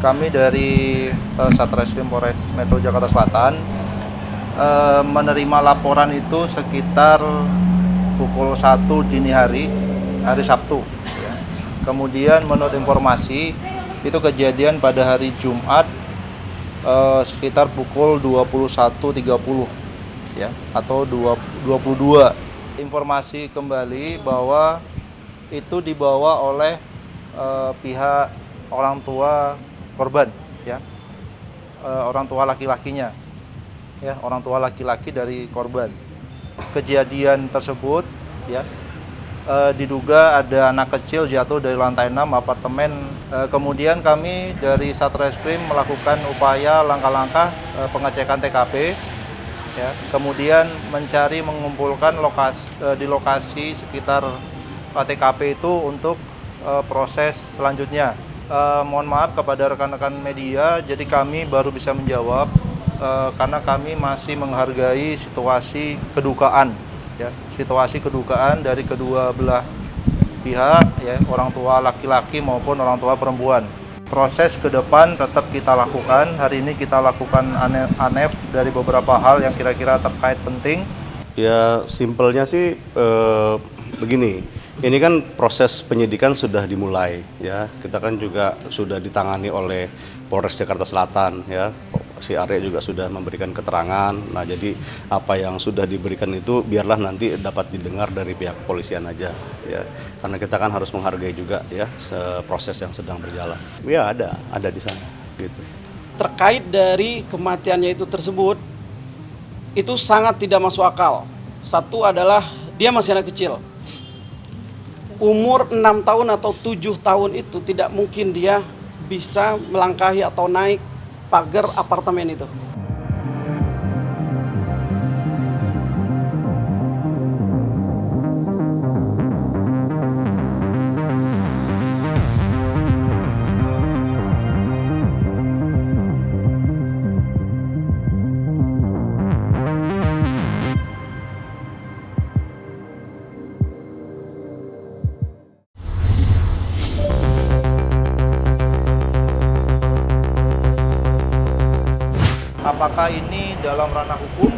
Kami dari Satreskrim Polres Metro Jakarta Selatan menerima laporan itu sekitar pukul 1 dini hari Sabtu. Ya. Kemudian menurut informasi itu kejadian pada hari Jumat sekitar pukul 21.30 ya atau 22. Informasi kembali bahwa itu dibawa oleh pihak orang tua korban, ya, orang tua laki-lakinya, ya, orang tua laki-laki dari korban. Kejadian tersebut, ya, diduga ada anak kecil jatuh dari lantai 6 apartemen. Kemudian kami dari Satreskrim melakukan upaya langkah-langkah pengecekan TKP, ya, kemudian mencari mengumpulkan di lokasi sekitar TKP itu untuk proses selanjutnya. Mohon maaf kepada rekan-rekan media, jadi kami baru bisa menjawab karena kami masih menghargai situasi kedukaan, ya, situasi kedukaan dari kedua belah pihak, ya, orang tua laki-laki maupun orang tua perempuan. Proses ke depan tetap kita lakukan. Hari ini kita lakukan ANEF dari beberapa hal yang kira-kira terkait penting. Ya simpelnya sih begini. Ini kan proses penyidikan sudah dimulai, ya. Kita kan juga sudah ditangani oleh Polres Jakarta Selatan, ya. Si Arya juga sudah memberikan keterangan. Nah, jadi apa yang sudah diberikan itu biarlah nanti dapat didengar dari pihak kepolisian aja, ya. Karena kita kan harus menghargai juga, ya, proses yang sedang berjalan. Ya ada di sana, gitu. Terkait dari kematiannya itu tersebut, itu sangat tidak masuk akal. Satu adalah dia masih anak kecil. Umur 6 tahun atau 7 tahun itu tidak mungkin dia bisa melangkahi atau naik pagar apartemen itu. Apakah ini dalam ranah hukum,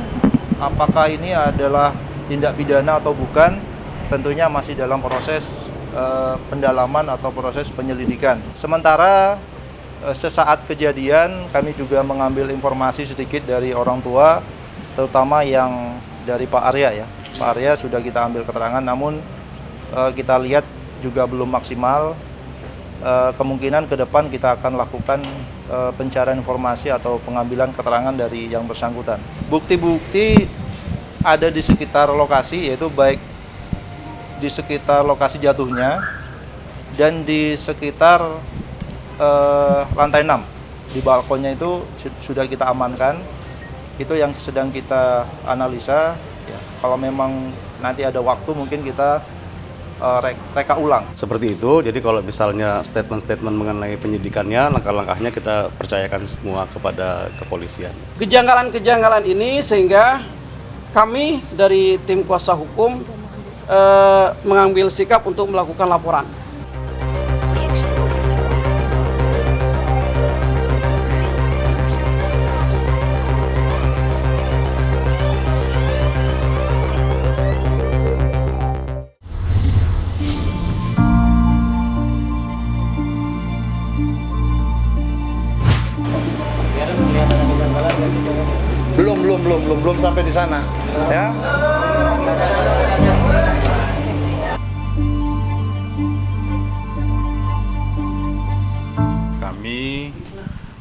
apakah ini adalah tindak pidana atau bukan, tentunya masih dalam proses pendalaman atau proses penyelidikan. Sementara sesaat kejadian kami juga mengambil informasi sedikit dari orang tua, terutama yang dari Pak Arya, ya. Pak Arya sudah kita ambil keterangan, namun kita lihat juga belum maksimal. Kemungkinan ke depan kita akan lakukan pencarian informasi atau pengambilan keterangan dari yang bersangkutan. Bukti-bukti ada di sekitar lokasi, yaitu baik di sekitar lokasi jatuhnya dan di sekitar lantai 6. Di balkonnya itu sudah kita amankan. Itu yang sedang kita analisa, ya. Kalau memang nanti ada waktu mungkin kita reka ulang. Seperti itu, jadi kalau misalnya statement-statement mengenai penyidikannya, langkah-langkahnya kita percayakan semua kepada kepolisian. Kejanggalan-kejanggalan ini sehingga kami dari tim kuasa hukum mengambil sikap untuk melakukan laporan. Belum sampai di sana, ya. Kami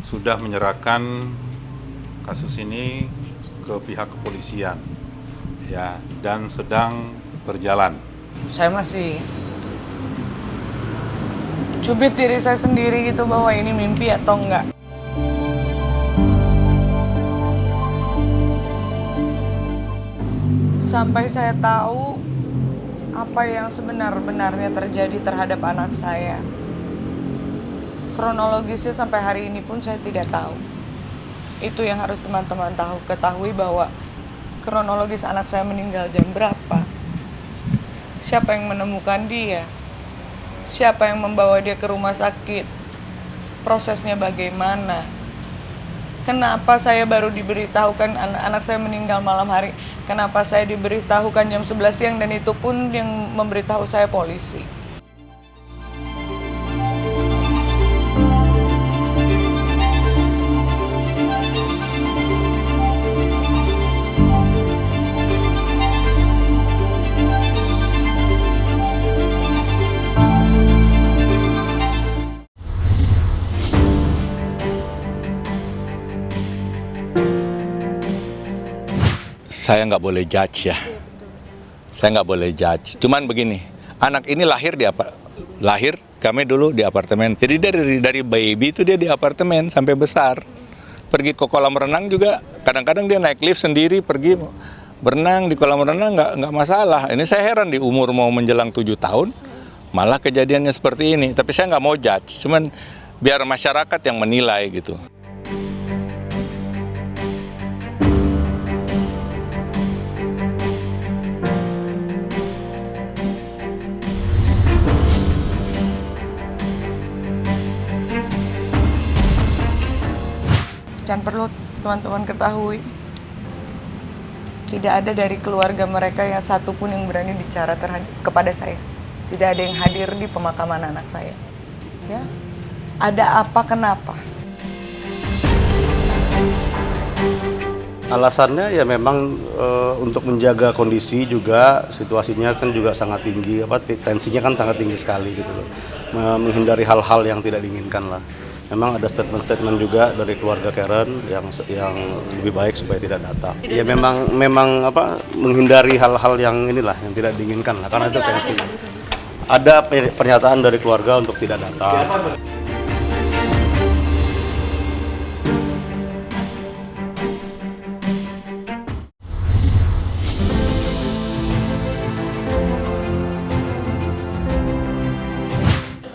sudah menyerahkan kasus ini ke pihak kepolisian, ya, dan sedang berjalan. Saya masih cubit diri saya sendiri gitu bahwa ini mimpi atau enggak. Sampai saya tahu apa yang sebenar-benarnya terjadi terhadap anak saya. Kronologisnya sampai hari ini pun saya tidak tahu. Itu yang harus teman-teman ketahui bahwa kronologis anak saya meninggal jam berapa. Siapa yang menemukan dia? Siapa yang membawa dia ke rumah sakit? prosesnya bagaimana. Kenapa saya baru diberitahukan anak saya meninggal malam hari? Kenapa saya diberitahukan jam 11 siang dan itu pun yang memberitahu saya polisi? Saya nggak boleh judge ya. Saya nggak boleh judge. Cuman begini, anak ini lahir kami dulu di apartemen. Jadi dari baby itu dia di apartemen sampai besar. Pergi ke kolam renang juga, kadang-kadang dia naik lift sendiri pergi berenang di kolam renang nggak masalah. Ini saya heran di umur mau menjelang 7 tahun, malah kejadiannya seperti ini. Tapi saya nggak mau judge, cuman biar masyarakat yang menilai gitu. Dan perlu teman-teman ketahui, tidak ada dari keluarga mereka yang satu pun yang berani bicara kepada saya. Tidak ada yang hadir di pemakaman anak saya. Ya, ada apa, kenapa? Alasannya ya memang untuk menjaga kondisi juga, situasinya kan juga sangat tinggi, tensinya kan sangat tinggi sekali gitu loh. Menghindari hal-hal yang tidak diinginkan lah. Memang ada statement-statement juga dari keluarga Karen yang lebih baik supaya tidak datang. Ya memang menghindari hal-hal yang inilah yang tidak diinginkan lah, karena itu tensi. Ada pernyataan dari keluarga untuk tidak datang.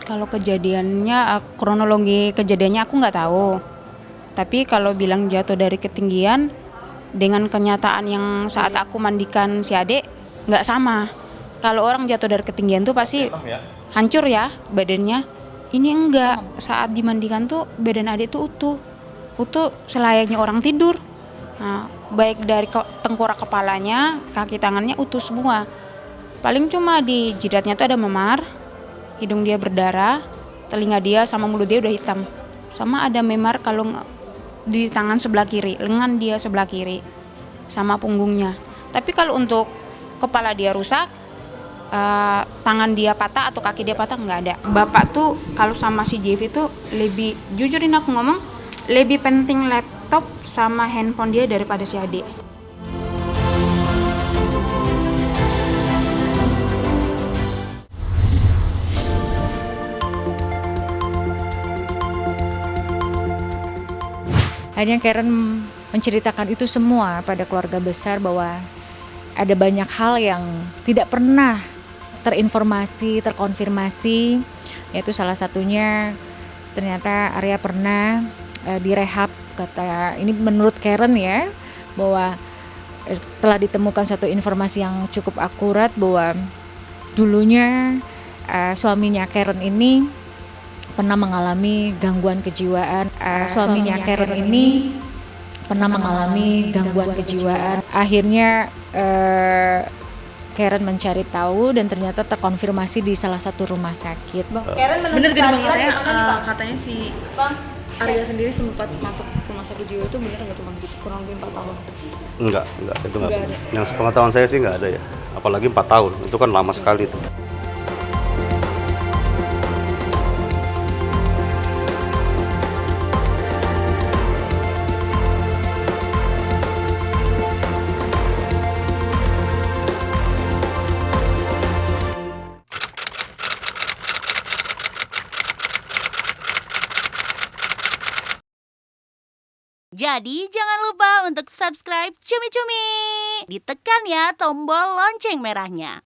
Kalau kejadiannya, kronologi kejadiannya aku nggak tahu. Tapi kalau bilang jatuh dari ketinggian, dengan kenyataan yang saat aku mandikan si adik, nggak sama. Kalau orang jatuh dari ketinggian tuh pasti hancur ya badannya. Ini enggak, saat dimandikan tuh badan adik tuh utuh selayaknya orang tidur. Nah, baik dari tengkorak kepalanya, kaki tangannya utuh semua. Paling cuma di jidatnya tuh ada memar. Hidung dia berdarah, telinga dia sama mulut dia udah hitam. Sama ada memar kalau di tangan sebelah kiri, lengan dia sebelah kiri, sama punggungnya. Tapi kalau untuk kepala dia rusak, tangan dia patah atau kaki dia patah, nggak ada. Bapak tuh kalau sama si JV tuh lebih, jujurin aku ngomong, lebih penting laptop sama handphone dia daripada si adik. Akhirnya Karen menceritakan itu semua pada keluarga besar bahwa ada banyak hal yang tidak pernah terkonfirmasi, yaitu salah satunya ternyata Arya pernah direhab, kata ini menurut Karen ya, bahwa telah ditemukan satu informasi yang cukup akurat bahwa dulunya suaminya Karen ini pernah mengalami gangguan kejiwaan. Akhirnya Karen mencari tahu dan ternyata terkonfirmasi di salah satu rumah sakit. Karen bener tidak katanya si Arya sendiri sempat masuk rumah sakit jiwa itu bener nggak tuh Bang? Kurang lebih 4 tahun. Enggak, itu enggak. Yang sepengetahuan saya sih enggak ada ya. Apalagi 4 tahun, itu kan lama sekali tuh. Jadi jangan lupa untuk subscribe Cumi Cumi. Ditekan ya tombol lonceng merahnya.